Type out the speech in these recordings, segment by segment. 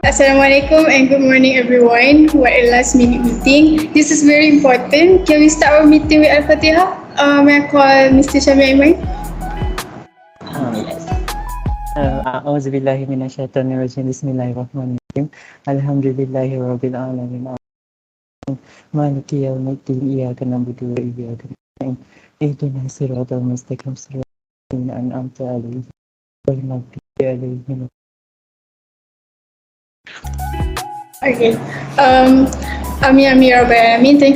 Assalamualaikum and good morning everyone. What a last minute meeting. This is very important. Can we start our meeting with Al-Fatihah? May I call Mr. Shahmin? Yes. أعوذ بالله من الشيطان الرجيم بسم الله الرحمن الرحيم الحمد لله رب العالمين مالك يوم الدين إياك نعبد وإياك نستعين اهدنا الصراط المستقيم صراط الذين أنعمت عليهم غير المغضوب عليهم. Okay. Thank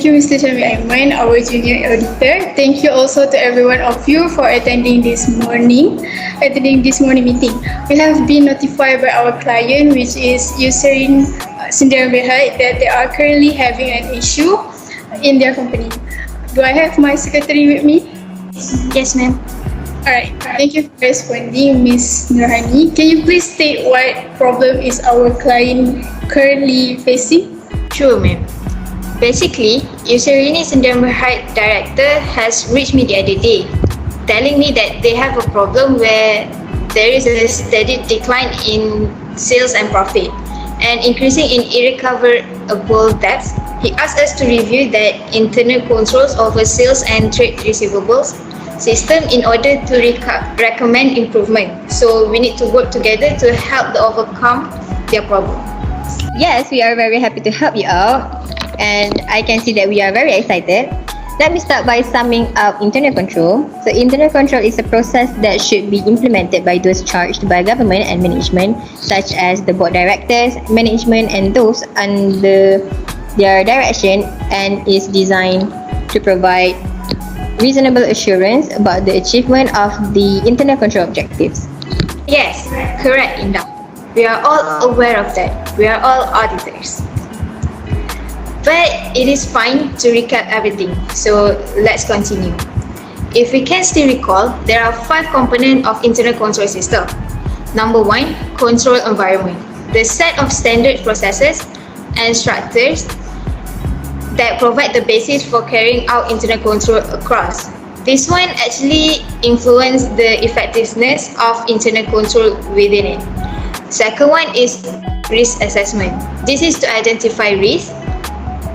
you, Mr. Shahmin, our junior auditor. Thank you also to every one of you for attending this morning meeting. We have been notified by our client, which is Yuserin Sdn Bhd, that they are currently having an issue in their company. Do I have my secretary with me? Yes, ma'am. Alright, thank you for responding, Ms. Nurhani. Can you please state what problem is our client currently facing? Sure, ma'am. Basically, Yuserini Sdn Bhd director has reached me the other day, telling me that they have a problem where there is a steady decline in sales and profit and increasing in irrecoverable debts. He asked us to review the internal controls of a sales and trade receivables system in order to recommend improvement. So we need to work together to help to overcome their problem. Yes, we are very happy to help you out, and I can see that we are very excited. Let me start by summing up internal control. So internal control is a process that should be implemented by those charged by government and management, such as the board directors, management, and those under their direction, and is designed to provide reasonable assurance about the achievement of the internal control objectives. Yes, correct, Indah. We are all aware of that. We are all auditors. But it is fine to recap everything, so let's continue. If we can still recall, there are 5 components of internal control system. Number 1, control environment. The set of standard processes and structures that provide the basis for carrying out internal control across. This one actually influences the effectiveness of internal control within it. Second one is risk assessment. This is to identify risk,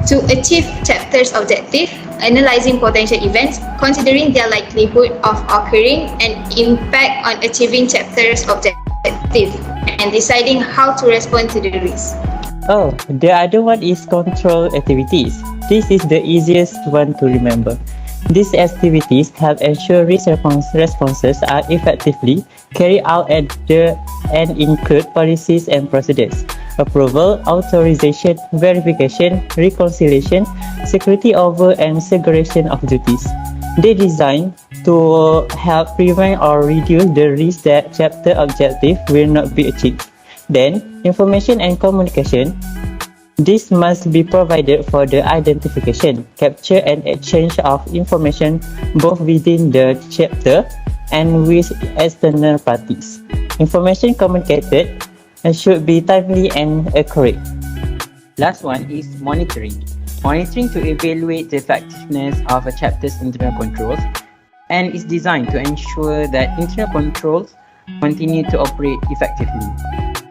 to achieve chapter's objective, analyzing potential events, considering their likelihood of occurring and impact on achieving chapter's objective, and deciding how to respond to the risk. Oh, the other one is control activities. This is the easiest one to remember. These activities help ensure risk responses are effectively carried out and include policies and procedures, approval, authorization, verification, reconciliation, security over and segregation of duties. They designed to help prevent or reduce the risk that chapter objective will not be achieved. Then, information and communication. This must be provided for the identification, capture and exchange of information both within the chapter and with external parties. Information communicated should be timely and accurate. Last one is monitoring. Monitoring to evaluate the effectiveness of a chapter's internal controls and is designed to ensure that internal controls continue to operate effectively.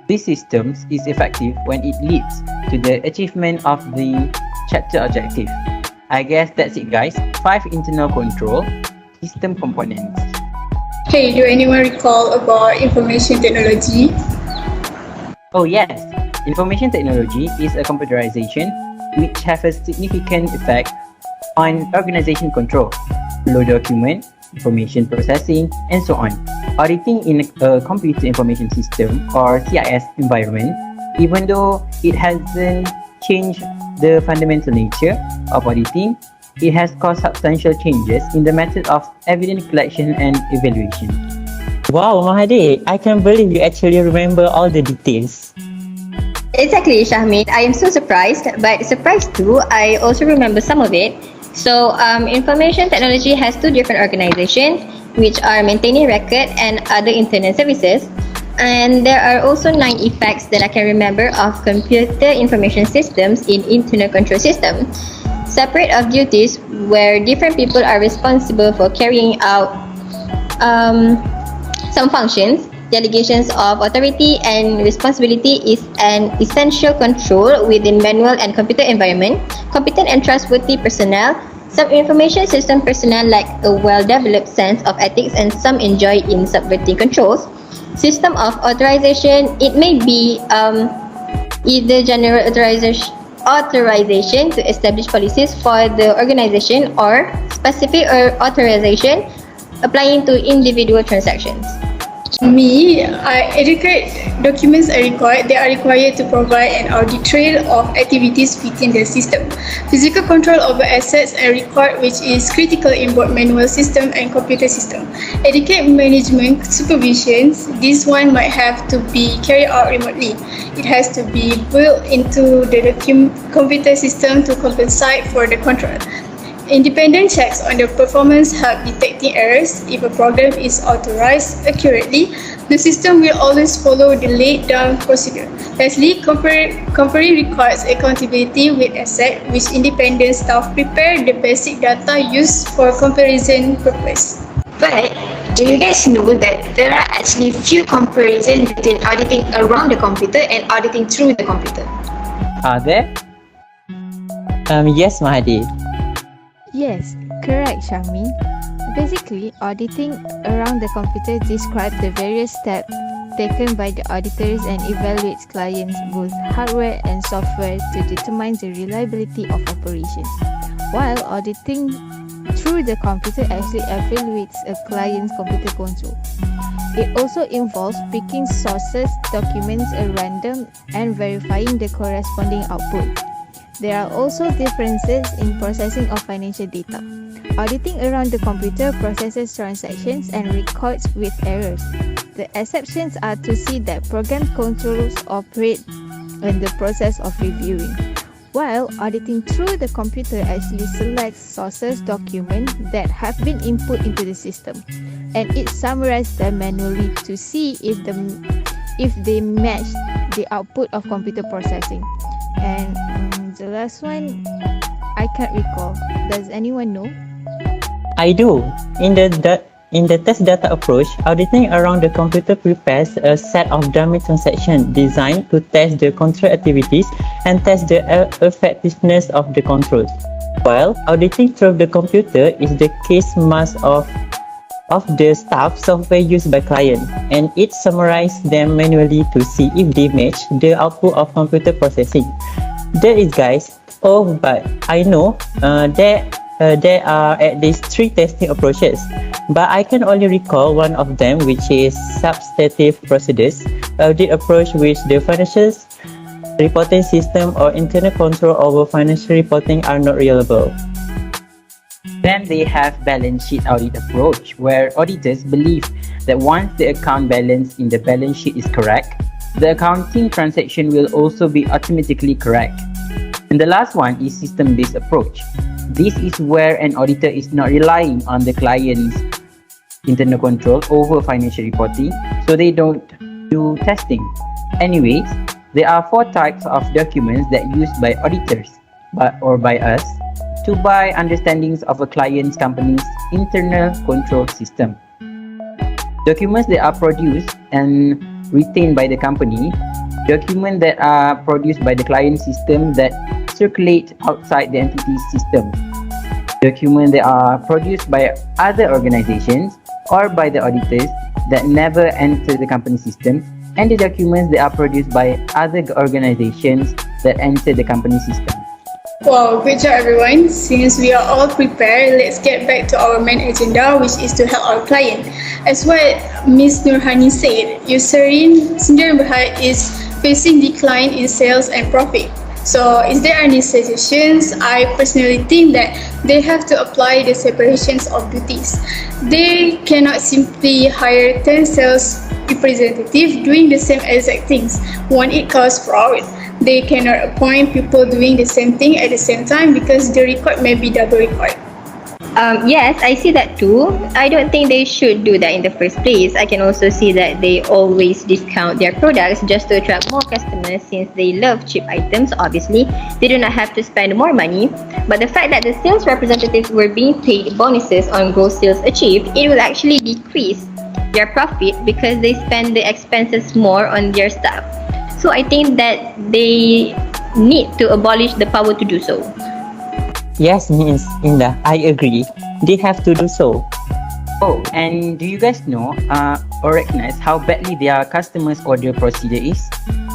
This system is effective when it leads to the achievement of the chapter objective. I guess that's it, guys. 5 internal control system components. Hey, do anyone recall about information technology? Oh yes, information technology is a computerization which has a significant effect on organization control, flow document, information processing, and so on. Auditing in a computer information system or CIS environment, even though it hasn't changed the fundamental nature of auditing, it has caused substantial changes in the method of evidence collection and evaluation. Wow, Mahathir, I can't believe you actually remember all the details. Exactly, Shahmin. I am so surprised, but surprised too, I also remember some of it. So, information technology has 2 different organizations, which are maintaining record and other internal services. And there are also 9 effects that I can remember of computer information systems in internal control system. Separate of duties where different people are responsible for carrying out some functions, delegations of authority and responsibility is an essential control within manual and computer environment. Competent and trustworthy personnel. Some information system personnel lack a well-developed sense of ethics and some enjoy in subverting controls. System of authorization. It may be either general authorization to establish policies for the organization or specific authorization applying to individual transactions. Me, adequate documents are required. They are required to provide an audit trail of activities within the system. Physical control over assets are required, which is critical in both manual system and computer system. Adequate management supervisions. This one might have to be carried out remotely. It has to be built into the computer system to compensate for the control. Independent checks on the performance help detecting errors. If a program is authorized accurately, the system will always follow the laid down procedure. Lastly, company requires accountability with asset, which independent staff prepare the basic data used for comparison purpose. But do you guys know that there are actually few comparisons between auditing around the computer and auditing through the computer? Are there? Yes, Mahathir. Yes, correct, Shahmin. Basically, auditing around the computer describes the various steps taken by the auditors and evaluates clients' both hardware and software to determine the reliability of operations, while auditing through the computer actually evaluates a client's computer control. It also involves picking sources, documents at random, and verifying the corresponding output. There are also differences in processing of financial data. Auditing around the computer processes transactions and records with errors. The exceptions are to see that program controls operate in the process of reviewing, while auditing through the computer actually selects sources documents that have been input into the system, and it summarizes them manually to see if they match the output of computer processing. And the last one, I can't recall. Does anyone know? I do. In the test data approach, auditing around the computer prepares a set of dummy transactions designed to test the control activities and test the effectiveness of the controls. While auditing through the computer is the case mass of the staff software used by client, and it summarizes them manually to see if they match the output of computer processing. There is, guys. Oh, but I know there are at least 3 testing approaches, but I can only recall one of them, which is substantive procedures. Audit approach which the financial reporting system or internal control over financial reporting are not reliable. Then they have balance sheet audit approach, where auditors believe that once the account balance in the balance sheet is correct, the accounting transaction will also be automatically correct. And the last one is system-based approach. This is where an auditor is not relying on the client's internal control over financial reporting, so they don't do testing. Anyways, there are 4 types of documents that used by auditors or by us to buy understandings of a client's company's internal control system. Documents that are produced and retained by the company, documents that are produced by the client system that circulate outside the entity's system, documents that are produced by other organizations or by the auditors that never enter the company system, and the documents that are produced by other organizations that enter the company system. Wow, good job everyone. Since we are all prepared, let's get back to our main agenda, which is to help our client. As what Ms. Nurhani said, Eucerin sendiri berhad is facing decline in sales and profit. So, is there any suggestions? I personally think that they have to apply the separations of duties. They cannot simply hire 10 sales representatives doing the same exact things. One, it causes fraud. They cannot appoint people doing the same thing at the same time because the record may be double record. Yes, I see that too. I don't think they should do that in the first place. I can also see that they always discount their products just to attract more customers since they love cheap items. Obviously, they do not have to spend more money. But the fact that the sales representatives were being paid bonuses on gross sales achieved, it will actually decrease their profit because they spend the expenses more on their staff. So I think that they need to abolish the power to do so. Yes, Miss Indah, I agree. They have to do so. Oh, and do you guys know or recognize how badly their customers' order procedure is?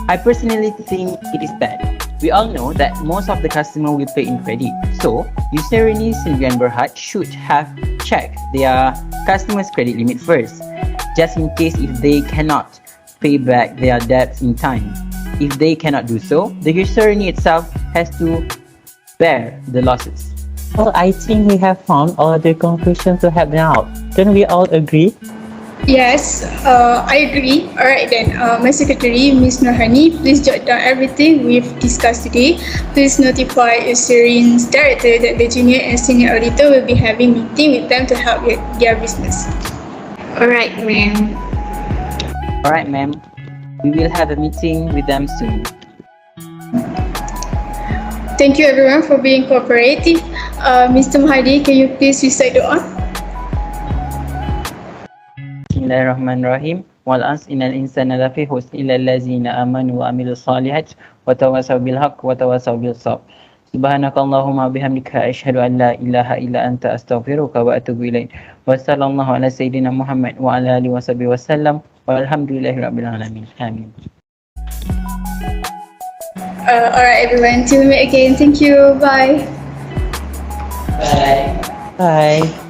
I personally think it is bad. We all know that most of the customer will pay in credit. So, Nurhani and Berhad should have checked their customers' credit limit first, just in case if they cannot pay back their debts in time. If they cannot do so, the Nurhani itself has to bear the losses. Well, I think we have found all the conclusions to help them out. Don't we all agree? Yes, I agree. Alright then, my secretary, Miss Nurhani, please jot down everything we've discussed today. Please notify Syrian's director that the junior and senior auditor will be having meeting with them to help with their business. Alright, ma'am. Alright, ma'am. We will have a meeting with them soon. Thank you everyone for being cooperative. Mr. Mahathir, can you please recite doa? Bismillahirrahmanirrahim. Wal as innal insana lafi husn illa allazina amanu wa amilus solihat wa tawasaw bil haqq wa tawasaw bis sabr. Subhanakallahumma bihamdika asyhadu an la ilaha illa anta astaghfiruka wa atubu ilaik. Wa sallallahu ala sayyidina Muhammad wa ala alihi washabihi wasallam. Walhamdulillahirabbil alamin. Amin. Alright everyone, till we meet again. Thank you. Bye. Bye.